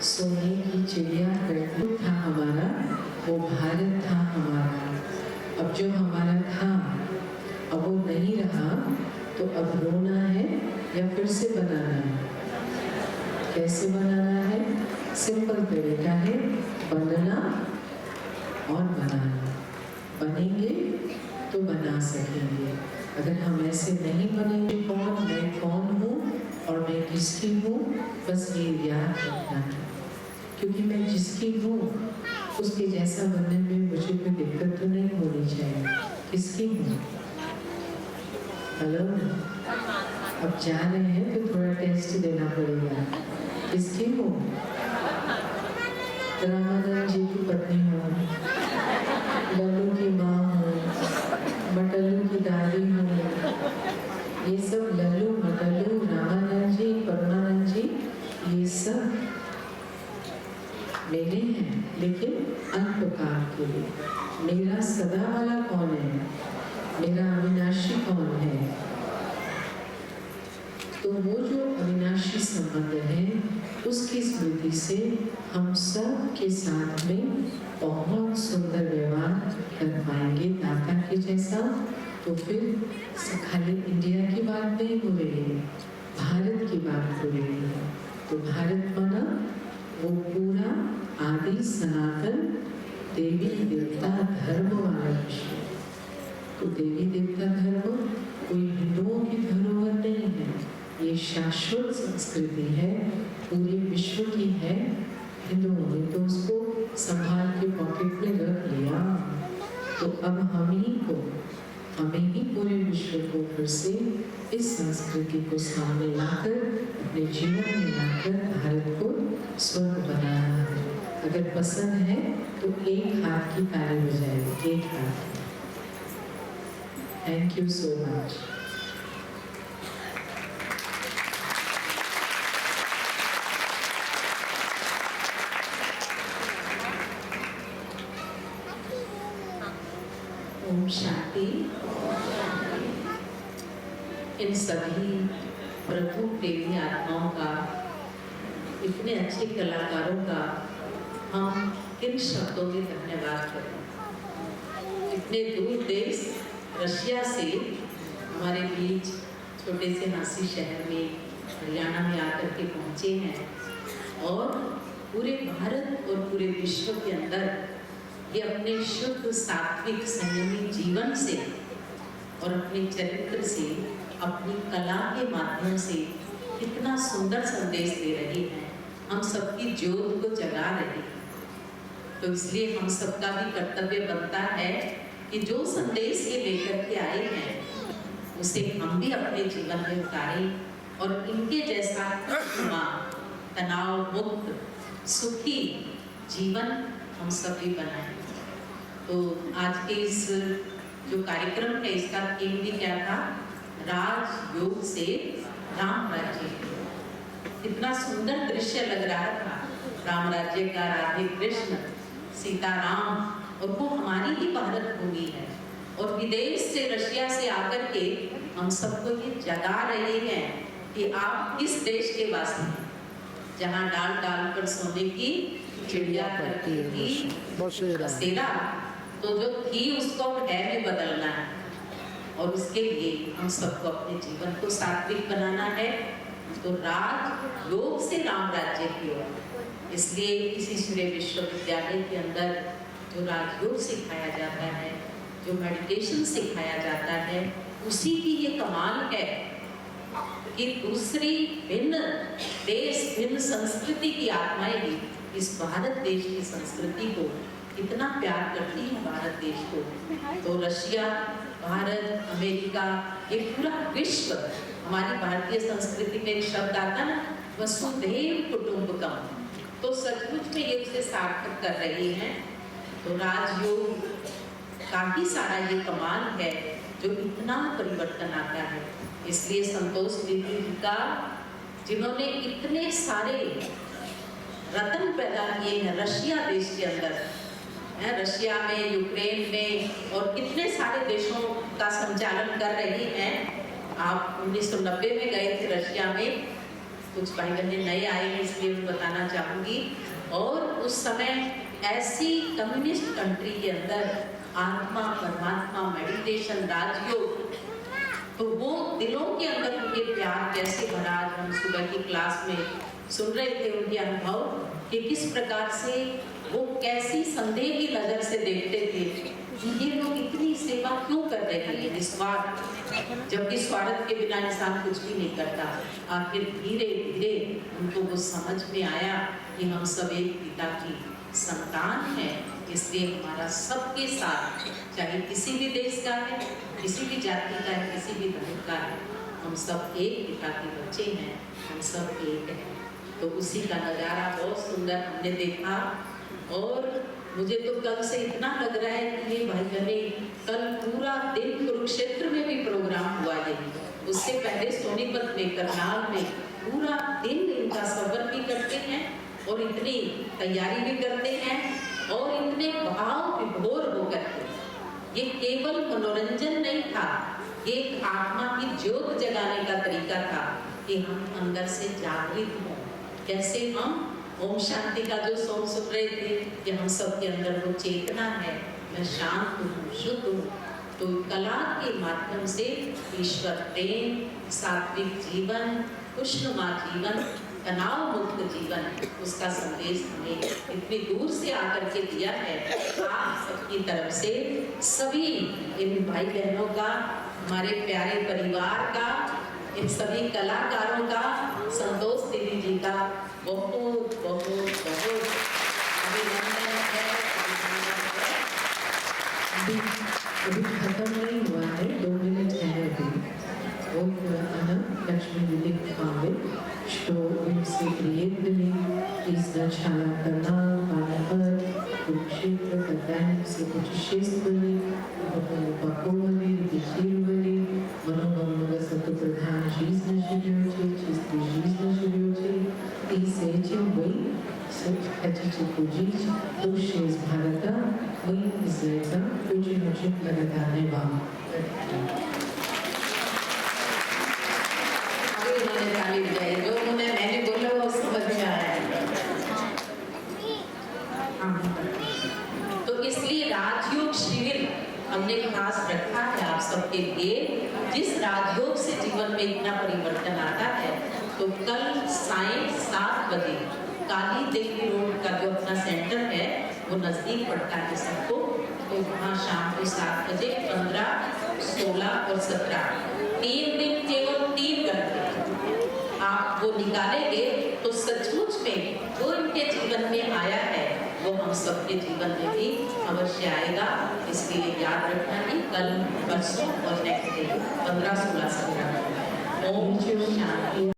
सोने की चिड़िया करता था हमारा, वो भारत था हमारा। अब जो हमारा था अब वो नहीं रहा, तो अब रोना है या फिर से बनाना है? कैसे बनाना है? सिंपल तरीका है, बनना और बनाना। बनेंगे तो बना सकेंगे। अगर हम ऐसे नहीं बनेंगे, कौन मैं कौन हूँ और मैं किसकी हूँ, बस ये याद रखना है। क्योंकि मैं जिसकी हूँ उसके जैसा बनने में मुझे कोई दिक्कत तो नहीं होनी चाहिए। किसकी हूँ? हेलो, अब जा रहे हैं तो थोड़ा टेस्ट देना पड़ेगा। किसकी हूँ? रामानंद जी की पत्नी हूँ, लल्लू की माँ हूँ, मटल्लू की दादी हूँ। ये सब लल्लू, मटल्लू, रामानंद जी, परमानंद जी, ये सब मेरे हैं, लेकिन अल्पकाल के लिए। मेरा सदा वाला कौन है? मेरा अविनाशी कौन है? तो वो जो अविनाशी संबंध है, उसकी स्मृति से हम सब के साथ में बहुत सुंदर व्यवहार कर पाएंगे दाता के जैसा। तो फिर खाली इंडिया की बात नहीं हो रही है, भारत की बात हो रही है। तो भारत माना वो पूरा आदि सनातन देवी देवता धर्म वाला विषय। तो देवी देवता धर्म कोई हिंदुओं की धरोहर नहीं है, ये शाश्वत संस्कृति है, पूरे विश्व की है। हिंदुओं ने तो उसको संभाल के पॉकेट में रख लिया। तो अब हमें ही पूरे विश्व को फिर से इस संस्कृति को सामने लाकर, अपने जीवन में लाकर भारत को स्वर्ग बनाना है। अगर पसंद है तो एक हाथ की ताली बजाएं, एक हाथ। Thank you so much. ओम शांति। इन सभी प्रभु प्रेमी आत्माओं का, इतने अच्छे कलाकारों का हम किन शब्दों में धन्यवाद करें। इतने दूर देश रशिया से हमारे बीच छोटे से नासी शहर में, हरियाणा में आकर के पहुँचे हैं और पूरे भारत और पूरे विश्व के अंदर ये अपने शुद्ध सात्विक संयमी जीवन से और अपने चरित्र से, अपनी कला के माध्यम से कितना सुंदर संदेश दे रहे हैं, हम सबकी ज्योत को जगा रहे हैं। तो इसलिए हम सबका भी कर्तव्य बनता है कि जो संदेश ये लेकर के आए हैं उसे हम भी अपने जीवन में उतारें और इनके जैसा तनाव मुक्त सुखी जीवन हम सभी बनाएं। तो आज के इस जो कार्यक्रम है, इसका थीम भी क्या था? राजयोग से राम राज्य। कितना सुंदर दृश्य लग रहा था, राम राज्य का, राधे कृष्ण, सीताराम, और वो हमारी ही भारत भूमि है। और विदेश से, रशिया से आकर के हम सबको ये जगा रहे हैं कि आप किस देश के वासी हैं, जहाँ डाल डाल पर सोने की चिड़िया करती थी बसेरा। तो जो थी उसको है भी बदलना है, और उसके लिए हम सबको अपने जीवन को सात्विक बनाना है। तो राज योग से राम राज्य की ओर, इसलिए इसी सूर्य विश्वविद्यालय के अंदर जो राजयोग सिखाया जाता है, जो मेडिटेशन सिखाया जाता है, उसी की ये कमाल है कि दूसरी भिन्न देश, भिन्न संस्कृति की आत्माएं भी इस भारत देश की संस्कृति को इतना प्यार करती है, भारत देश को। तो रशिया, भारत, अमेरिका, ये पूरा विश्व, हमारी भारतीय संस्कृति में एक शब्द आता ना, वसुधैव कुटुंबकम, तो सचमुच में ये उसे सार्थक कर रही हैं। तो राजयोग का ही सारा ये कमाल है जो इतना परिवर्तन आता है। इसलिए संतोष दीदी का, जिन्होंने इतने सारे रत्न पैदा किए हैं रशिया देश के अंदर, रशिया में, यूक्रेन में, और कितने सारे देशों का संचालन कर रही हैं। आप 1990 में गए थे रशिया में, कुछ भाई बहने नए आए हैं इसलिए मैं बताना चाहूँगी। और उस समय ऐसी कम्युनिस्ट कंट्री के अंदर आत्मा परमात्मा मेडिटेशन राजयोग, तो वो दिलों के अंदर उनके प्यार कैसे भरा। आज हम सुबह की क्लास में सुन रहे थे उनके अनुभव कि किस प्रकार से वो कैसी संदेह की नजर से देखते थे ये लोग इतनी सेवा क्यों कर रहे हैं निस्वार्थ, जबकि स्वार्थ के बिना इंसान कुछ भी नहीं करता। आखिर धीरे धीरे उनको वो समझ में आया कि हम सब एक पिता की संतान हैं, इसलिए हमारा सबके साथ, चाहे किसी भी देश का है, किसी भी जाति का है, किसी भी धर्म का है, हम सब एक पिता के बच्चे हैं, हम सब एक हैं। तो उसी का नज़ारा बहुत सुंदर हमने देखा। और मुझे तो कल से इतना लग रहा है कि ये भाई बहने कल पूरा दिन कुरुक्षेत्र में भी प्रोग्राम हुआ है, उससे पहले सोनीपत में, करनाल में पूरा दिन इनका सफर भी करते हैं और इतनी तैयारी भी करते हैं और इतने भाव विभोर होकर के। ये केवल मनोरंजन नहीं था, ये एक आत्मा की ज्योत जगाने का तरीका था कि हम अंदर से जागृत हों। कैसे हम ओम शांति का जो सॉन्ग सुन रहे थे कि हम सबके अंदर वो चेतना है, मैं शांत हूँ, शुद्ध हूँ। तो कला के माध्यम से ईश्वर प्रेम, सात्विक जीवन, खुशनुमा जीवन, तनाव मुक्त जीवन, उसका संदेश हमें इतनी दूर से आकर के दिया है। आप सबकी तरफ से सभी इन भाई बहनों का, हमारे प्यारे परिवार का, इन सभी कलाकारों का, संतोष दीदी जी का बहुत बहुत बहुत अभिनंदन है। अभी खत्म नहीं हुआ है, 2 मिनट है अभी। और लक्ष्मी दीदी पावे что им все приехали изначально канал, Панахат, Куркшетра, катались, все путешествовали, потом упаковывали, репетировали, много сатупрадхана жизнь живете, чистой жизнью живете, и с этим вы хотите будить души из Бхарата, мы из этого очень благодарны вам. जो मैंने बोला वो समझ में आया। तो इसलिए राजयोग शिविर हमने खास रखा है आप सबके लिए। जिस राजयोग से जीवन में इतना परिवर्तन आता है, तो कल सायं 7 बजे काली देवी रोड का जो अपना सेंटर है वो नजदीक पड़ता है सबको, तो वहाँ शाम को 7 बजे 15, 16 और 17 3 दिन केवल 3 घंटे आप वो निकालेंगे तो सचमुच में जो इनके जीवन में आया है वो हम सबके जीवन में भी अवश्य आएगा। इसलिए याद रखना कि कल, परसों और नेक्स्ट डे 15, 16, 17 ओम शांति।